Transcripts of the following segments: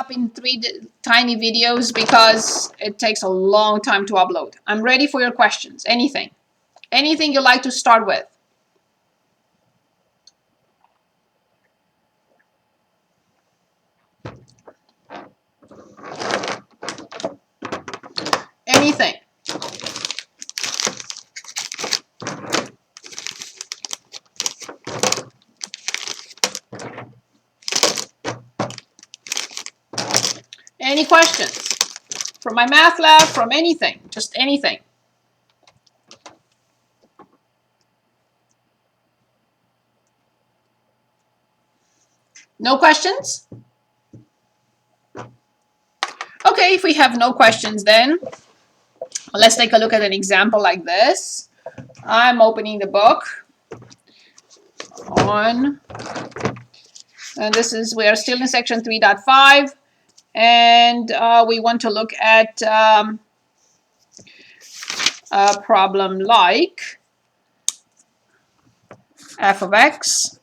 up in tiny videos because it takes a long time to upload. I'm ready for your questions. Anything you'd like to start with. Anything. Any questions? From my math lab, from anything, just anything. No questions? Okay, if we have no questions then, let's take a look at an example like this. I'm opening the book on, and this is, we are still in section 3.5, and we want to look at a problem like f of x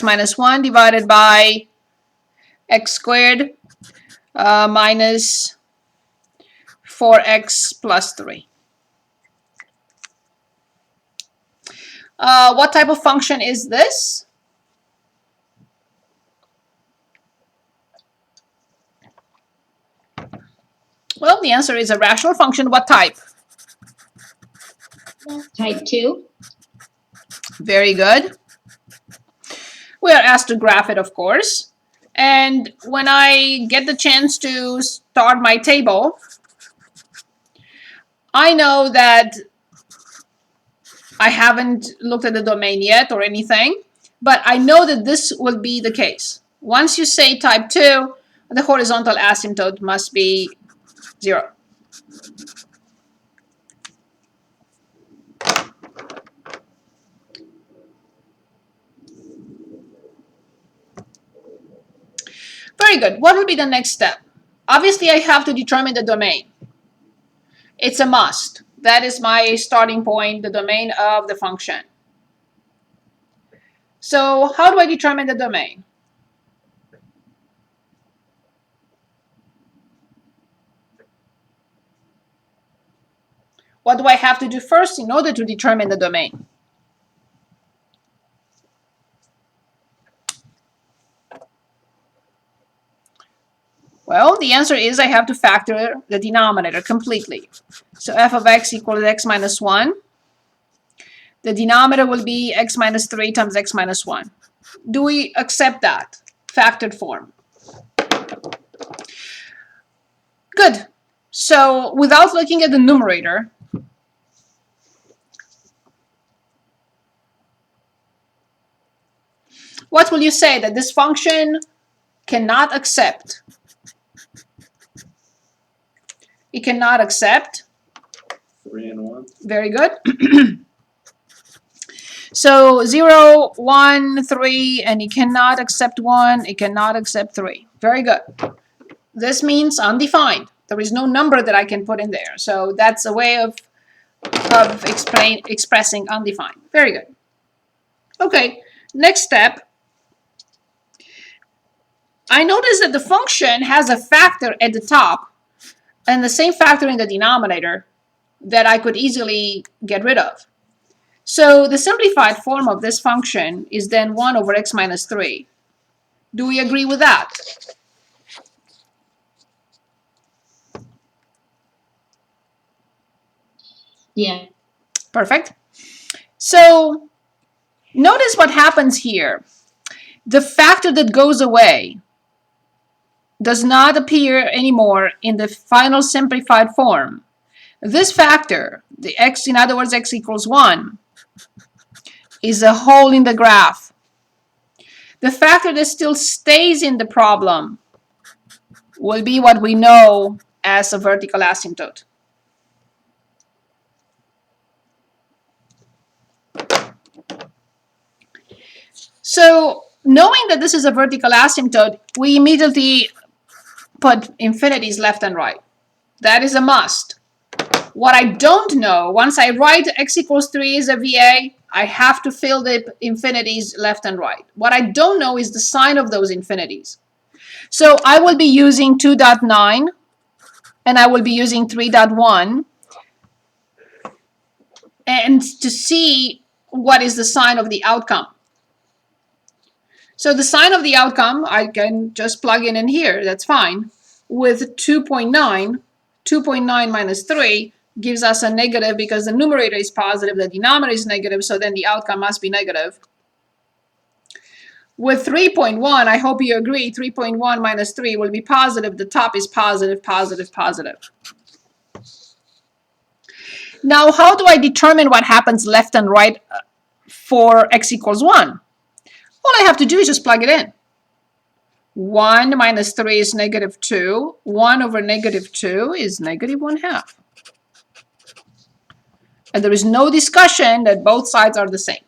minus 1 divided by x squared minus 4x plus 3. What type of function is this? Well, the answer is a rational function. What type? Type 2. Very good. We are asked to graph it, of course. And when I get the chance to start my table, I know that I haven't looked at the domain yet or anything, but I know that this will be the case. Once you say type 2, the horizontal asymptote must be 0. Very good. What will be the next step? Obviously, I have to determine the domain. It's a must. That is my starting point, the domain of the function. So how do I determine the domain? What do I have to do first in order to determine the domain? Well, the answer is I have to factor the denominator completely. So f of x equals x minus 1. The denominator will be x minus 3 times x minus 1. Do we accept that factored form? Good. So without looking at the numerator, what will you say? That this function cannot accept? It cannot accept 3 and 1. Very good. So 0, 1, 3, and it cannot accept 1, it cannot accept 3. Very good. This means undefined. There is no number that I can put in there. So that's a way of expressing undefined. Very good. Okay, next step. I notice that the function has a factor at the top and the same factor in the denominator that I could easily get rid of. So the simplified form of this function is then 1 over x minus 3. Do we agree with that? Yeah. Perfect. So notice what happens here. The factor that goes away does not appear anymore in the final simplified form. This factor, the x, in other words, x equals 1, is a hole in the graph. The factor that still stays in the problem will be what we know as a vertical asymptote. So knowing that this is a vertical asymptote, we immediately put infinities left and right. That is a must. What I don't know, once I write x equals 3 as a VA, I have to fill the infinities left and right. What I don't know is the sign of those infinities. So I will be using 2.9 and I will be using 3.1 and to see what is the sign of the outcome. So the sign of the outcome, I can just plug in here, that's fine. With 2.9, 2.9 minus 3 gives us a negative because the numerator is positive, the denominator is negative, so then the outcome must be negative. With 3.1, I hope you agree, 3.1 minus 3 will be positive. The top is positive, positive, positive. Now, how do I determine what happens left and right for x equals 1? All I have to do is just plug it in. 1 minus 3 is negative 2. 1 over negative 2 is negative 1/2. And there is no discussion that both sides are the same.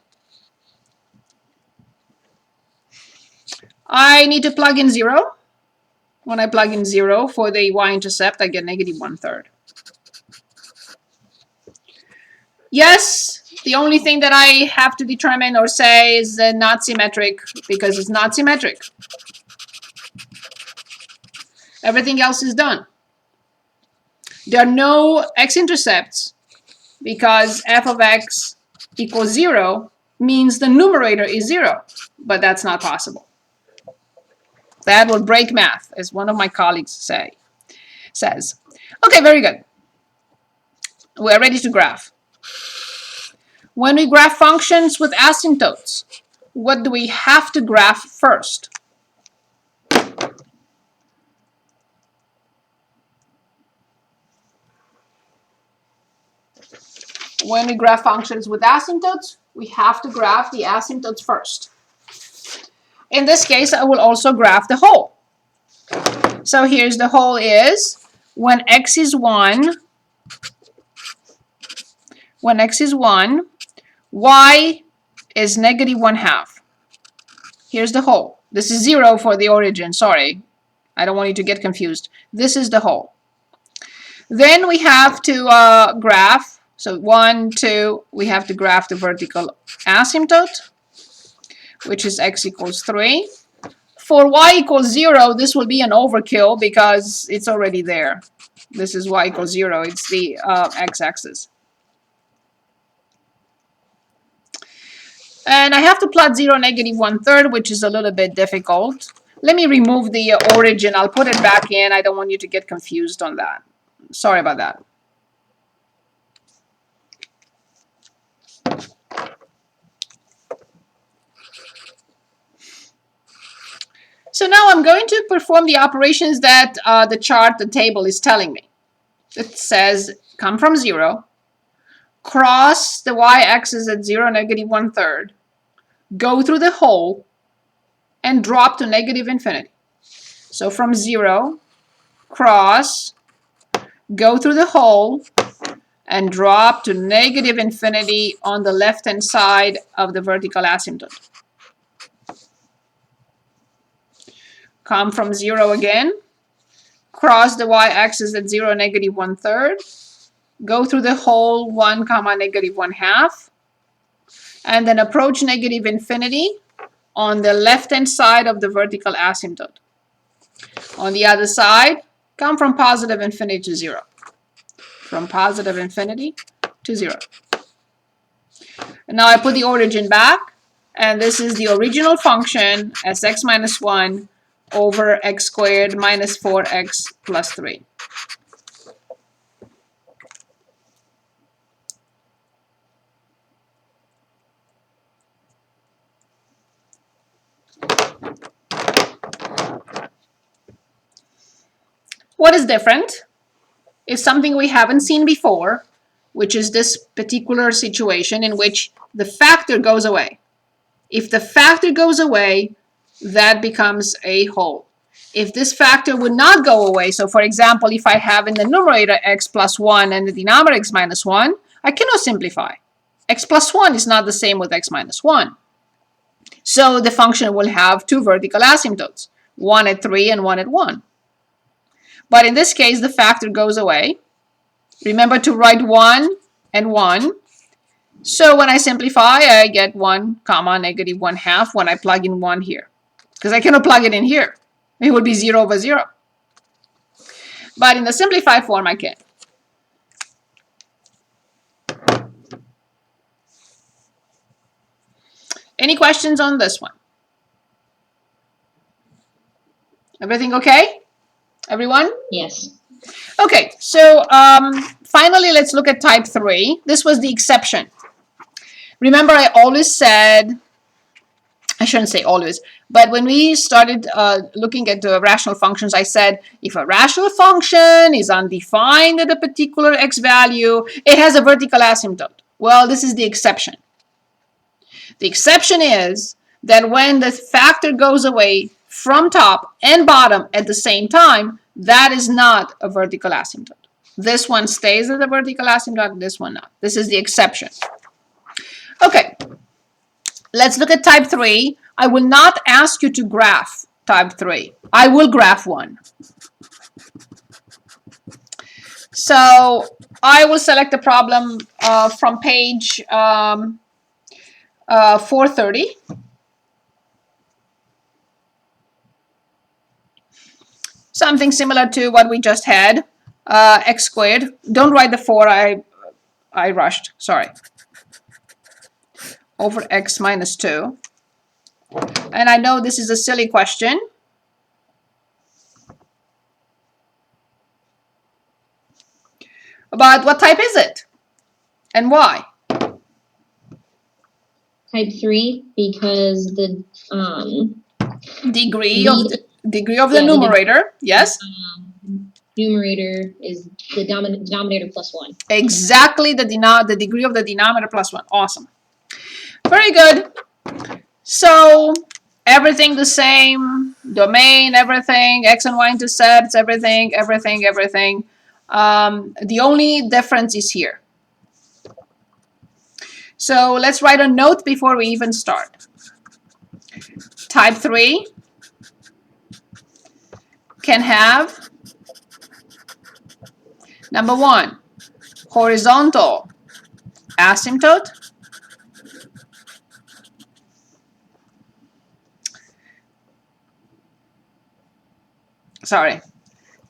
I need to plug in 0. When I plug in 0 for the y-intercept, I get negative 1/3. Yes, the only thing that I have to determine or say is not symmetric because it's not symmetric. Everything else is done. There are no x-intercepts because f of x equals 0 means the numerator is 0, but that's not possible. That will break math, as one of my colleagues says. Okay, very good. We're ready to graph. When we graph functions with asymptotes, what do we have to graph first? When we graph functions with asymptotes, we have to graph the asymptotes first. In this case, I will also graph the whole. So here's the whole is when x is 1, y is negative 1/2. Here's the whole. This is 0 for the origin, sorry. I don't want you to get confused. This is the whole. Then we have to graph, so 1, 2, we have to graph the vertical asymptote, which is x equals 3. For y equals 0, this will be an overkill because it's already there. This is y equals 0, it's the x-axis. And I have to plot 0, negative 1/3, which is a little bit difficult. Let me remove the origin. I'll put it back in. I don't want you to get confused on that. Sorry about that. So now I'm going to perform the operations that the table is telling me. It says come from 0, cross the y-axis at 0, negative 1/3, go through the hole, and drop to negative infinity. So from 0, cross, go through the hole, and drop to negative infinity on the left-hand side of the vertical asymptote. Come from 0 again, cross the y-axis at 0, negative 1/3, go through the hole 1, negative 1/2, and then approach negative infinity on the left-hand side of the vertical asymptote. On the other side, come from positive infinity to 0. From positive infinity to 0. And now I put the origin back, and this is the original function as x minus 1 over x squared minus 4x plus 3. What is different is something we haven't seen before, which is this particular situation in which the factor goes away. If the factor goes away, that becomes a whole. If this factor would not go away, so for example, if I have in the numerator x plus 1 and the denominator x minus 1, I cannot simplify. X plus 1 is not the same with x minus 1. So the function will have two vertical asymptotes, one at 3 and one at 1. But in this case, the factor goes away. Remember to write 1 and 1. So when I simplify, I get 1, negative 1/2 when I plug in 1 here. Because I cannot plug it in here. It would be 0 over 0. But in the simplified form, I can. Any questions on this one? Everything okay? Everyone? Yes. Okay, so finally, let's look at type 3. This was the exception. Remember, I always said, I shouldn't say always, but when we started looking at the rational functions, I said, if a rational function is undefined at a particular x value, it has a vertical asymptote. Well, this is the exception. The exception is that when the factor goes away from top and bottom at the same time, that is not a vertical asymptote. This one stays at the vertical asymptote, this one not. This is the exception. Okay, let's look at type 3. I will not ask you to graph type 3. I will graph one. So I will select the problem from page 430. Something similar to what we just had, x squared. Don't write the 4, I rushed, sorry. Over x minus 2. And I know this is a silly question. But what type is it? And why? Type 3 because the Degree of the numerator, yes? Numerator is the denominator plus 1. Exactly, the degree of the denominator plus 1. Awesome. Very good. So everything the same, domain, everything, x and y intercepts, everything. The only difference is here. So let's write a note before we even start. Type 3 can have, number 1, horizontal asymptote. Sorry,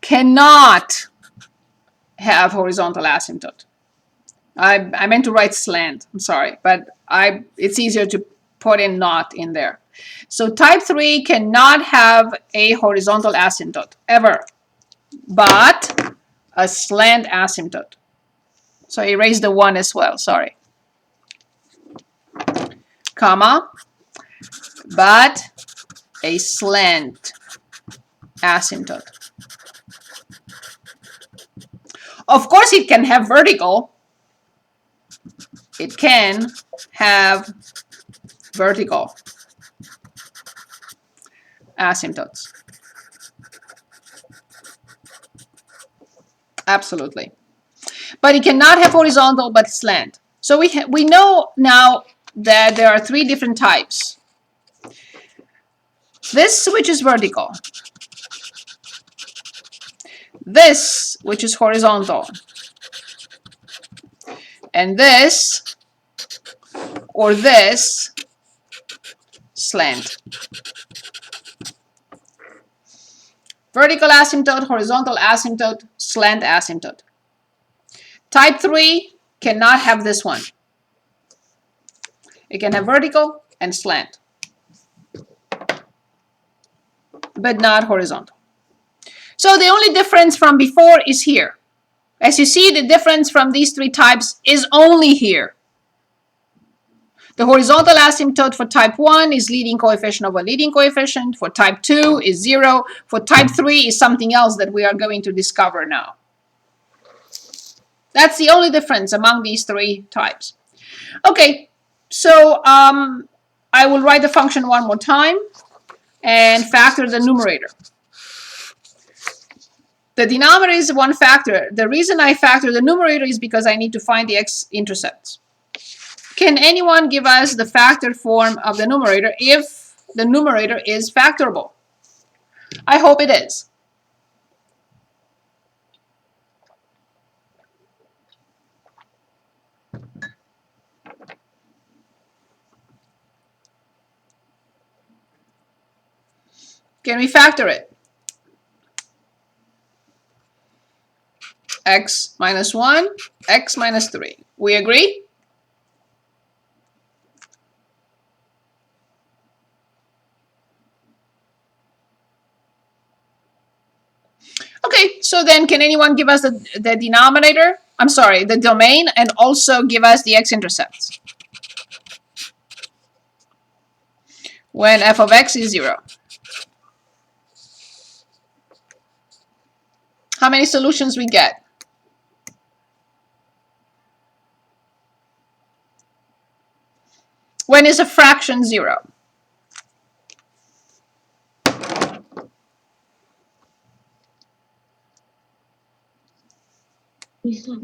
cannot have horizontal asymptote. I meant to write slant, I'm sorry, but it's easier to put in not in there. So type 3 cannot have a horizontal asymptote, ever, but a slant asymptote. So erase the 1 as well, sorry. Comma, but a slant asymptote. Of course, it can have vertical. It can have vertical asymptotes. Absolutely. But it cannot have horizontal but slant. So we know now that there are 3 different types. This, which is vertical. This, which is horizontal. And this, or this, slant. Vertical asymptote, horizontal asymptote, slant asymptote. Type 3 cannot have this one. It can have vertical and slant, but not horizontal. So the only difference from before is here. As you see, the difference from these 3 types is only here. The horizontal asymptote for type 1 is leading coefficient over leading coefficient. For type 2 is 0. For type 3 is something else that we are going to discover now. That's the only difference among these 3 types. Okay, so I will write the function one more time and factor the numerator. The denominator is 1 factor. The reason I factor the numerator is because I need to find the x-intercepts. Can anyone give us the factor form of the numerator if the numerator is factorable? I hope it is. Can we factor it? x minus 1, x minus 3. We agree? Okay, so then can anyone give us the denominator? I'm sorry, the domain, and also give us the x-intercepts when f of x is 0. How many solutions we get? When is a fraction 0?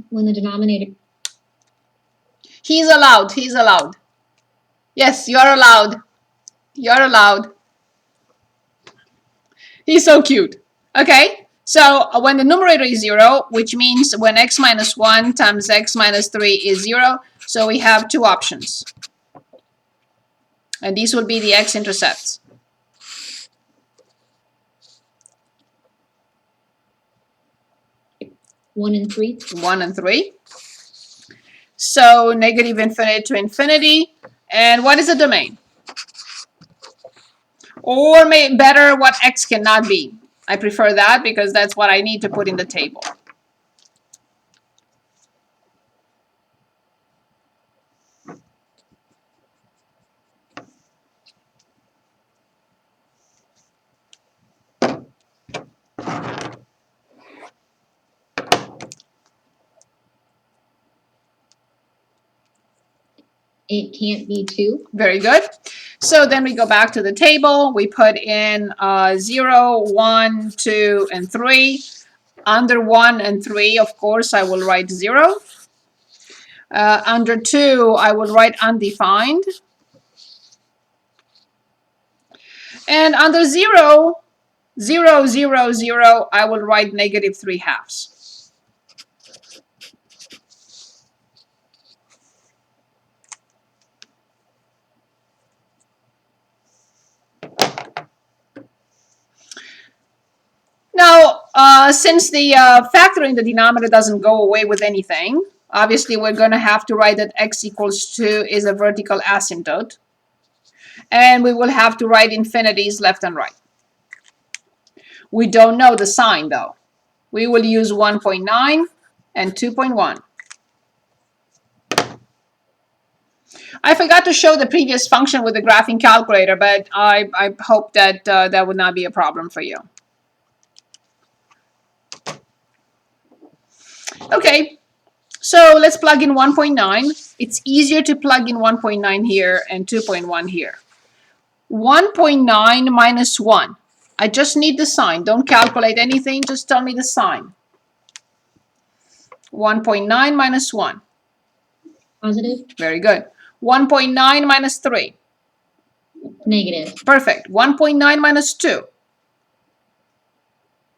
When the denominator. He's allowed. He's allowed. Yes, you're allowed. You're allowed. He's so cute. Okay, so when the numerator is 0, which means when x minus 1 times x minus 3 is 0, so we have two options. And these will be the x-intercepts. 1 and 3. 1 and 3. So negative infinity to infinity. And what is the domain? Or better, what x cannot be. I prefer that because that's what I need to put in the table. It can't be 2. Very good. So then we go back to the table. We put in 0, 1, 2, and 3. Under 1 and 3, of course, I will write 0. Under 2, I will write undefined. And under 0, 0, 0, 0, I will write negative 3/2. Now, since the factor in the denominator doesn't go away with anything, obviously we're going to have to write that x equals 2 is a vertical asymptote. And we will have to write infinities left and right. We don't know the sign, though. We will use 1.9 and 2.1. I forgot to show the previous function with the graphing calculator, but I hope that that would not be a problem for you. Okay, so let's plug in 1.9. It's easier to plug in 1.9 here and 2.1 here. 1.9 minus 1. I just need the sign. Don't calculate anything, just tell me the sign. 1.9 minus 1. Positive. Very good. 1.9 minus 3. Negative. Perfect. 1.9 minus 2.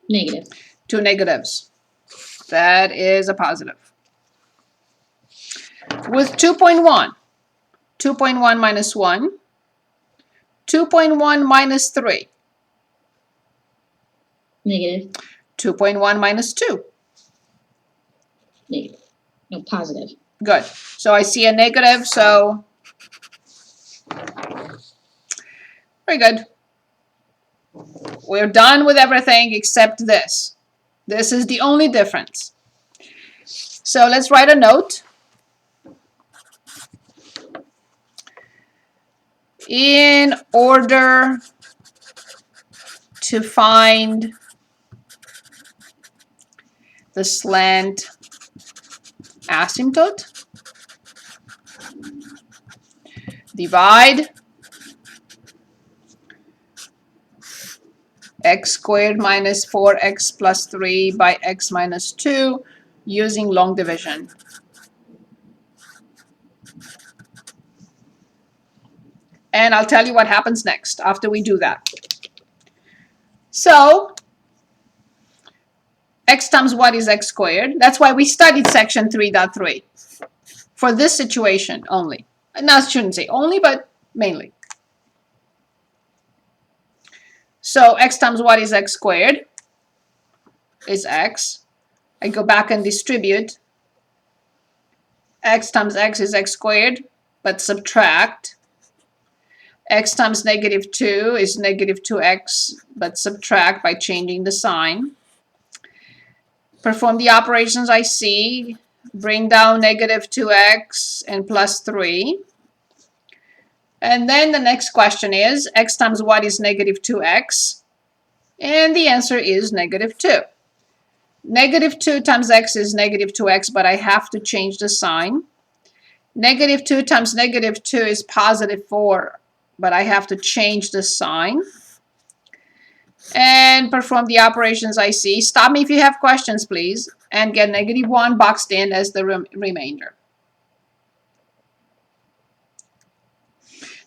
Negative. 2 negatives. That is a positive. With 2.1. 2.1 minus 1. 2.1 minus 3. Negative. 2.1 minus 2. Negative. No, positive. Good. So I see a negative, so very good. We're done with everything except this. This is the only difference. So let's write a note. In order to find the slant asymptote, divide x squared minus 4x plus 3 by x minus 2 using long division. And I'll tell you what happens next after we do that. So x times what is x squared? That's why we studied section 3.3 for this situation only. No, I shouldn't say only, but mainly. So x times what is x squared is x. I go back and distribute. X times x is x squared, but subtract. X times negative 2 is negative 2x, but subtract by changing the sign. Perform the operations I see. Bring down negative 2x and plus 3. And then the next question is, x times what is negative 2x? And the answer is negative 2. Negative 2 times x is negative 2x, but I have to change the sign. Negative 2 times negative 2 is positive 4, but I have to change the sign. And perform the operations I see. Stop me if you have questions, please. And get negative 1 boxed in as the remainder.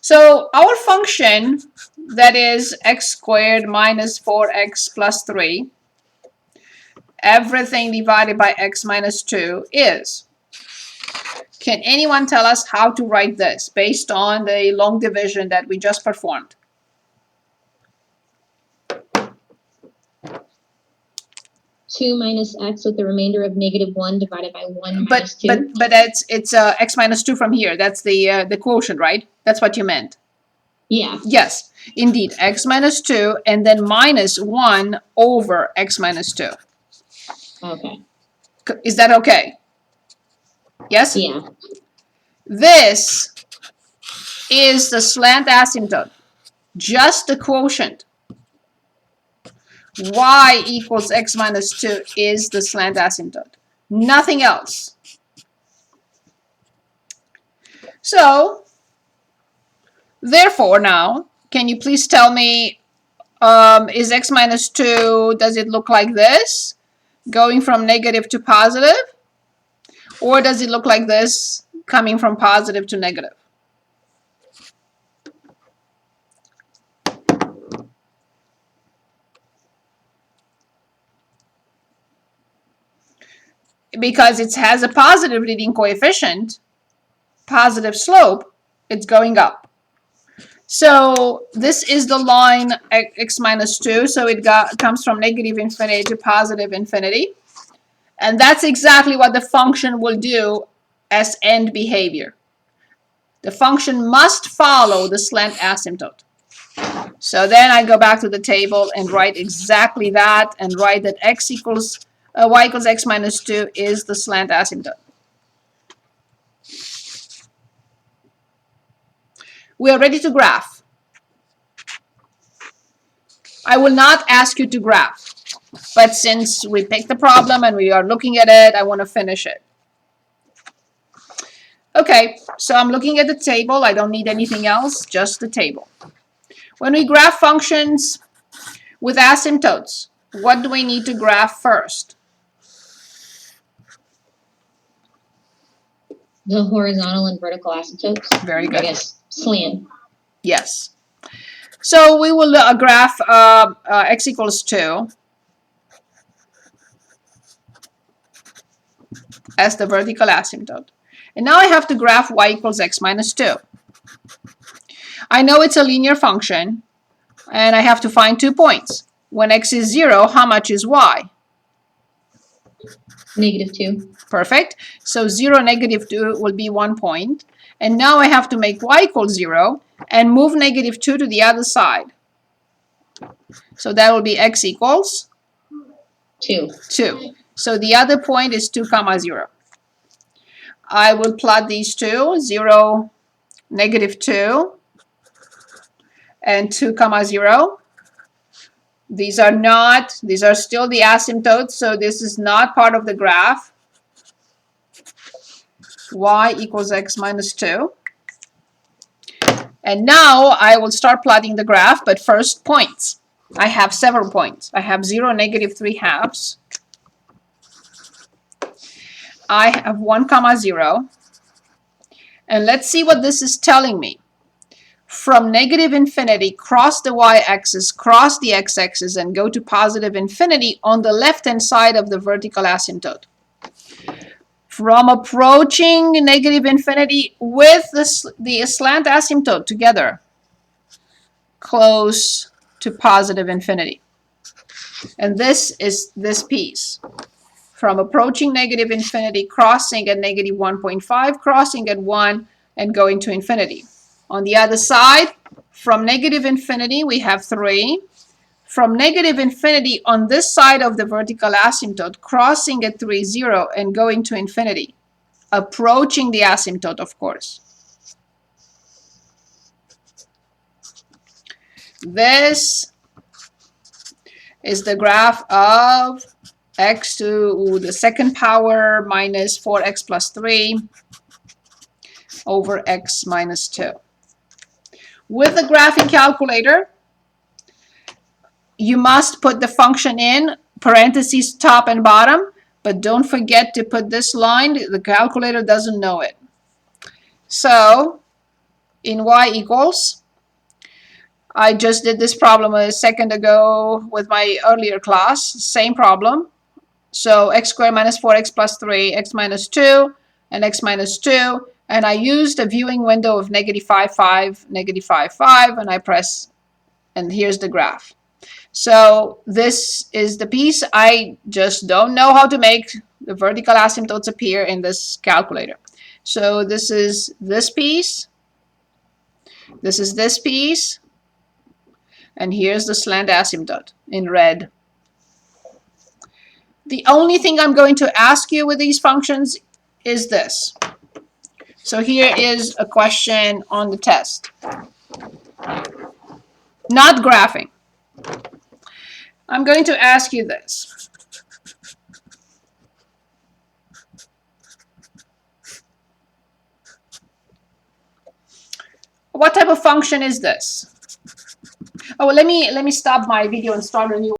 So our function, that is x squared minus 4x plus 3, everything divided by x minus 2 is. Can anyone tell us how to write this based on the long division that we just performed? Two minus x with the remainder of negative 1 divided by 1 minus 2. But it's x minus 2 from here. That's the quotient, right? That's what you meant. Yeah. Yes, indeed. X minus 2 and then minus 1 over x minus 2. Okay. Is that okay? Yes? Yeah. This is the slant asymptote. Just the quotient. Y equals x minus 2 is the slant asymptote. Nothing else. So, therefore now, can you please tell me, is x minus 2, does it look like this? Going from negative to positive? Or does it look like this, coming from positive to negative? Because it has a positive leading coefficient, positive slope, it's going up. So this is the line x minus 2, so it comes from negative infinity to positive infinity. And that's exactly what the function will do as end behavior. The function must follow the slant asymptote. So then I go back to the table and write exactly that, and write that y equals x minus 2 is the slant asymptote. We are ready to graph. I will not ask you to graph, but since we picked the problem and we are looking at it, I want to finish it. Okay, so I'm looking at the table. I don't need anything else, just the table. When we graph functions with asymptotes, what do we need to graph first? The horizontal and vertical asymptotes. Very good. I guess slant. Yes. So we will graph x equals 2 as the vertical asymptote. And now I have to graph y equals x minus 2. I know it's a linear function, and I have to find 2 points. When x is 0, how much is y? Negative 2. Perfect. So 0, negative 2 will be 1 point. And now I have to make y equals 0 and move negative 2 to the other side. So that will be x equals 2. 2. So the other point is 2, 0. I will plot these two, 0, negative 2, and 2, 0. These are still the asymptotes, so this is not part of the graph. Y equals x minus 2. And now I will start plotting the graph, but first points. I have several points. I have 0, negative 3 halves. I have 1, 0. And let's see what this is telling me. From negative infinity, cross the y-axis, cross the x-axis, and go to positive infinity on the left-hand side of the vertical asymptote. From approaching negative infinity with the slant asymptote together, close to positive infinity. And this is this piece. from approaching negative infinity, crossing at negative 1.5, crossing at 1, and going to infinity. On the other side, from negative infinity, we have 3. From negative infinity on this side of the vertical asymptote, crossing at 3, 0, and going to infinity. Approaching the asymptote, of course. This is the graph of x to the second power minus 4x plus 3 over x minus 2. With the graphing calculator, you must put the function in parentheses top and bottom, but don't forget to put this line. The calculator doesn't know it. So in y equals, I just did this problem a second ago with my earlier class, same problem. So x squared minus 4x plus 3, x minus 2, and x minus 2. And I used a viewing window of negative 5, 5, negative 5, 5, and I press, and here's the graph. So this is the piece. I just don't know how to make the vertical asymptotes appear in this calculator. So this is this piece. This is this piece. And here's the slant asymptote in red. The only thing I'm going to ask you with these functions is this. So here is a question on the test. Not graphing. I'm going to ask you this. What type of function is this? Oh, let me stop my video and start a new